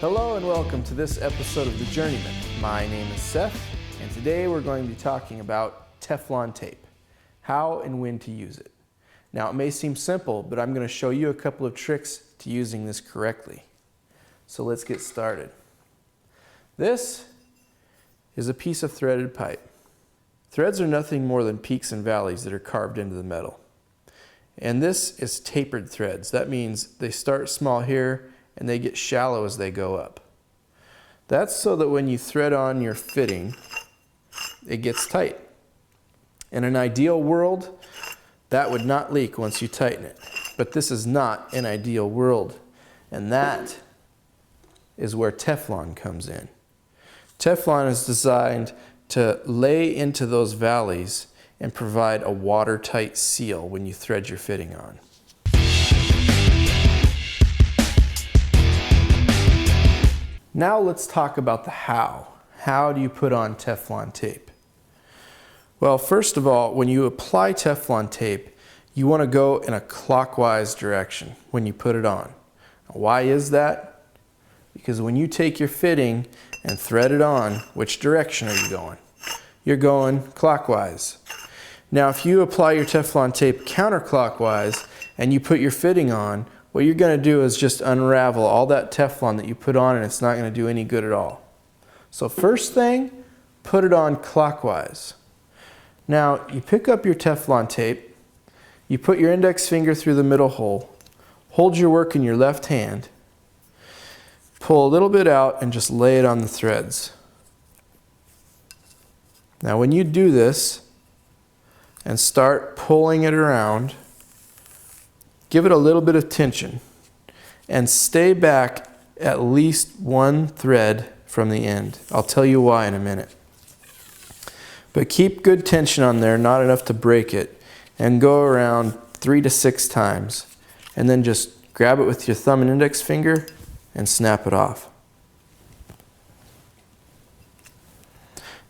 Hello and welcome to this episode of The Journeyman. My name is Seth, and today we're going to be talking about Teflon tape, how and when to use it. Now it may seem simple, but I'm going to show you a couple of tricks to using this correctly. So let's get started. This is a piece of threaded pipe. Threads are nothing more than peaks and valleys that are carved into the metal. And this is tapered threads. That means they start small here and they get shallow as they go up. That's so that when you thread on your fitting, it gets tight. In an ideal world, that would not leak once you tighten it. But this is not an ideal world. And that is where Teflon comes in. Teflon is designed to lay into those valleys and provide a watertight seal when you thread your fitting on. Now let's talk about the how. How do you put on Teflon tape? Well, first of all, when you apply Teflon tape, you want to go in a clockwise direction when you put it on. Why is that? Because when you take your fitting and thread it on, which direction are you going? You're going clockwise. Now, if you apply your Teflon tape counterclockwise and you put your fitting on, what you're going to do is just unravel all that Teflon that you put on, and it's not going to do any good at all. So first thing, put it on clockwise. Now, you pick up your Teflon tape, you put your index finger through the middle hole, hold your work in your left hand, pull a little bit out and just lay it on the threads. Now when you do this and start pulling it around, give it a little bit of tension and stay back at least one thread from the end. I'll tell you why in a minute. But keep good tension on there, not enough to break it, and go around 3 to 6 times. And then just grab it with your thumb and index finger and snap it off.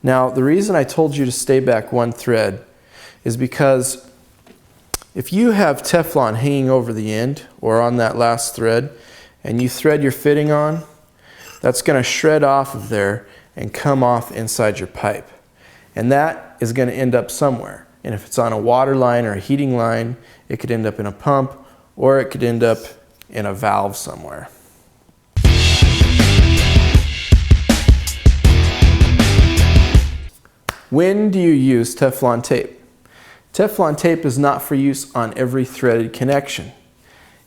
Now, the reason I told you to stay back one thread is because if you have Teflon hanging over the end or on that last thread and you thread your fitting on, that's going to shred off of there and come off inside your pipe. And that is going to end up somewhere. And if it's on a water line or a heating line, it could end up in a pump or it could end up in a valve somewhere. When do you use Teflon tape? Teflon tape is not for use on every threaded connection.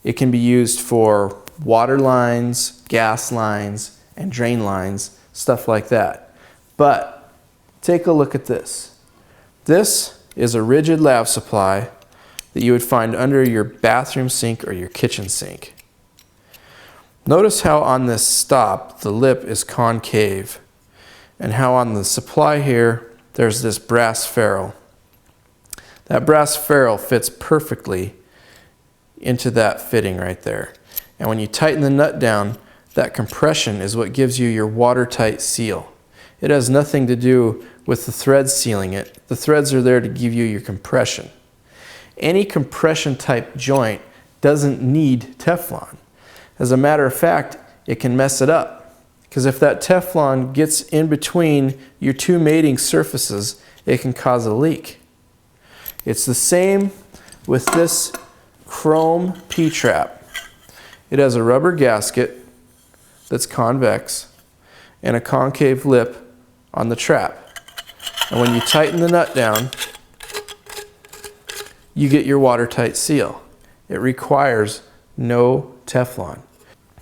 It can be used for water lines, gas lines, and drain lines, stuff like that. But take a look at this. This is a rigid lav supply that you would find under your bathroom sink or your kitchen sink. Notice how on this stop the lip is concave, and how on the supply here there's this brass ferrule. That brass ferrule fits perfectly into that fitting right there. And when you tighten the nut down, that compression is what gives you your watertight seal. It has nothing to do with the threads sealing it. The threads are there to give you your compression. Any compression type joint doesn't need Teflon. As a matter of fact, it can mess it up. Because if that Teflon gets in between your two mating surfaces, it can cause a leak. It's the same with this chrome P-trap. It has a rubber gasket that's convex and a concave lip on the trap. And when you tighten the nut down, you get your watertight seal. It requires no Teflon.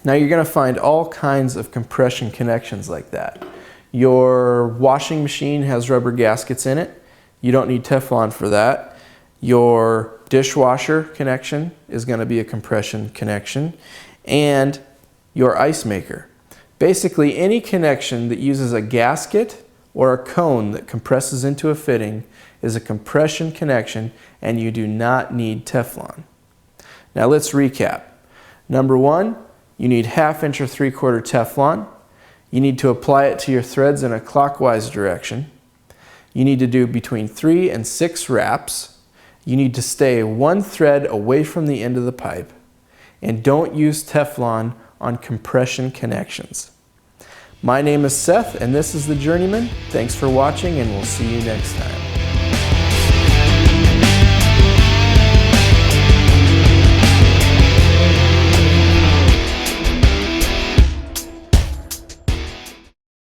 Now you're going to find all kinds of compression connections like that. Your washing machine has rubber gaskets in it. You don't need Teflon for that. Your dishwasher connection is going to be a compression connection. And your ice maker. Basically any connection that uses a gasket or a cone that compresses into a fitting is a compression connection, and you do not need Teflon. Now let's recap. Number one, you need 1/2 inch or 3/4 Teflon. You need to apply it to your threads in a clockwise direction. You need to do between 3 and 6 wraps. You need to stay one thread away from the end of the pipe. And don't use Teflon on compression connections. My name is Seth, and this is The Journeyman. Thanks for watching, and we'll see you next time.